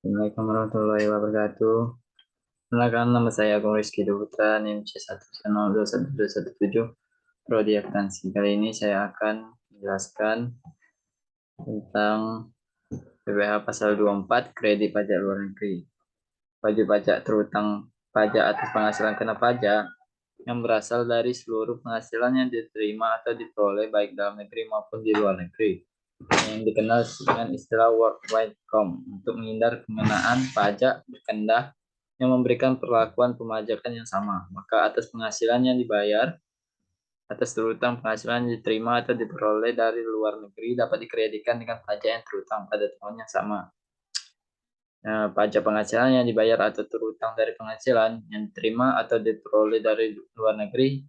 Assalamualaikum warahmatullahi wabarakatuh. Perkenalkan, nama saya Agung Rizky Duputra, NIM C1021217, Prodi Akuntansi. Kali ini saya akan menjelaskan tentang PPh pasal 24, kredit pajak luar negeri. Wajib pajak terutang pajak atas penghasilan kena pajak yang berasal dari seluruh penghasilan yang diterima atau diperoleh baik dalam negeri maupun di luar negeri, yang dikenal dengan istilah worldwide com, untuk menghindar pengenaan pajak berkendah yang memberikan perlakuan pemajakan yang sama. Maka atas penghasilan yang dibayar atas terutang penghasilan yang diterima atau diperoleh dari luar negeri dapat dikreditkan dengan pajak yang terutang pada tahun yang sama. Pajak penghasilan yang dibayar atau terutang dari penghasilan yang diterima atau diperoleh dari luar negeri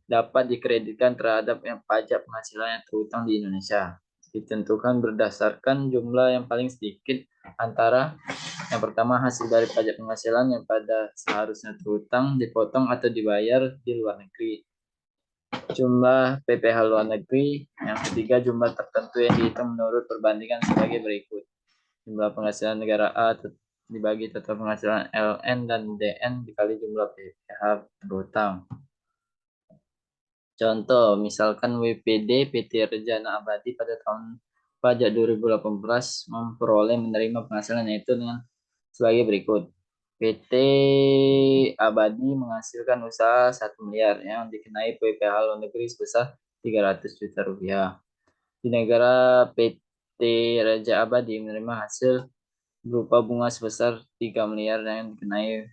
dapat dikreditkan terhadap pajak penghasilan yang terutang di Indonesia. Ditentukan berdasarkan jumlah yang paling sedikit antara yang pertama, hasil dari pajak penghasilan yang pada seharusnya terutang, dipotong atau dibayar di luar negeri. Jumlah PPh luar negeri. Yang ketiga, jumlah tertentu yang dihitung menurut perbandingan sebagai berikut. Jumlah penghasilan negara A dibagi total penghasilan LN dan DN dikali jumlah PPh terutang. Contoh, misalkan WPD PT Rejana Abadi pada tahun pajak 2018 memperoleh menerima penghasilan yaitu dengan sebagai berikut. PT Abadi menghasilkan usaha 1 miliar yang dikenai PPh luar negeri sebesar 300 juta rupiah. Di negara PT Raja Abadi menerima hasil berupa bunga sebesar 3 miliar yang dikenai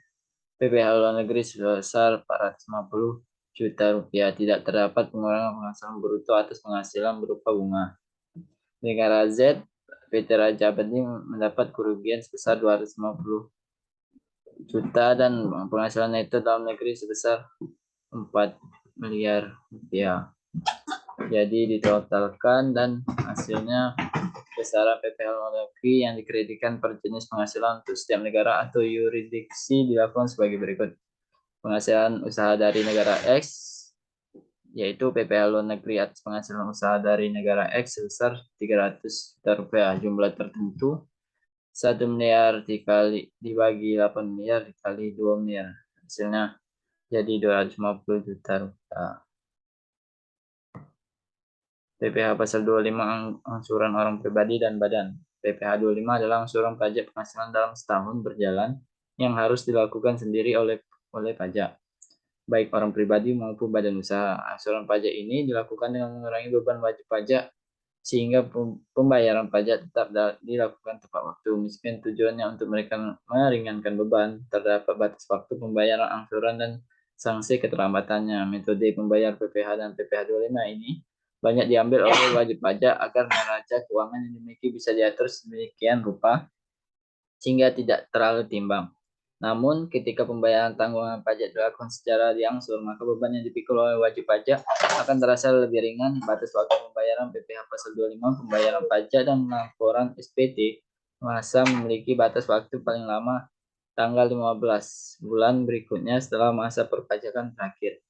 PPh luar negeri sebesar 450 juta rupiah. Tidak terdapat pengurangan penghasilan bruto atas penghasilan berupa bunga. Di negara Z, PT Raja Abadi mendapat kerugian sebesar 250 juta dan penghasilan neto dalam negeri sebesar 4 miliar rupiah. Jadi ditotalkan dan hasilnya besaran PPh luar negeri yang dikreditkan per jenis penghasilan untuk setiap negara atau yurisdiksi dilakukan sebagai berikut. Penghasilan usaha dari negara X, yaitu PPh luar negeri atas penghasilan usaha dari negara X sebesar 300 juta rupiah. Jumlah tertentu 1 miliar dibagi 8 miliar dikali 2 miliar. Hasilnya jadi 250 juta rupiah. PPh pasal 25, angsuran orang pribadi dan badan. PPh 25 adalah angsuran pajak penghasilan dalam setahun berjalan yang harus dilakukan sendiri oleh pajak, baik orang pribadi maupun badan usaha. Angsuran pajak ini dilakukan dengan mengurangi beban wajib pajak sehingga pembayaran pajak tetap dilakukan tepat waktu. Meskipun tujuannya untuk mereka meringankan beban, terdapat batas waktu pembayaran angsuran dan sanksi keterlambatannya. Metode pembayar PPh dan PPh 25 ini banyak diambil oleh wajib pajak agar neraca keuangan yang dimiliki bisa diatur sedemikian rupa sehingga tidak terlalu timbang. Namun, ketika pembayaran tanggungan pajak dilakukan secara diangsur, maka beban yang dipikul oleh wajib pajak akan terasa lebih ringan. Batas waktu pembayaran PPh pasal 25, pembayaran pajak dan laporan SPT masa memiliki batas waktu paling lama tanggal 15 bulan berikutnya setelah masa perpajakan terakhir.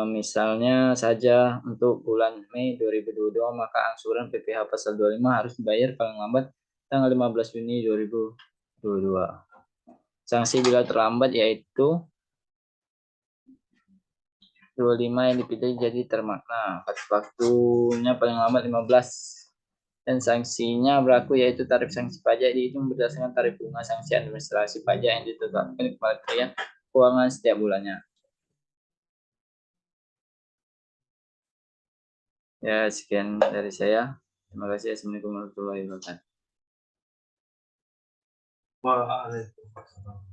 Misalnya saja untuk bulan Mei 2022, maka angsuran PPh pasal 25 harus dibayar paling lambat tanggal 15 Juni 2022. Sanksi bila terlambat yaitu 25 yang dipilih jadi termakna. Batas waktunya paling lambat 15. Dan sanksinya berlaku yaitu tarif sanksi pajak dihitung berdasarkan tarif bunga sanksi administrasi pajak yang ditetapkan oleh Kementerian Keuangan setiap bulannya. Ya, sekian dari saya. Terima kasih. Assalamualaikum warahmatullahi wabarakatuh. Waalaikumsalam.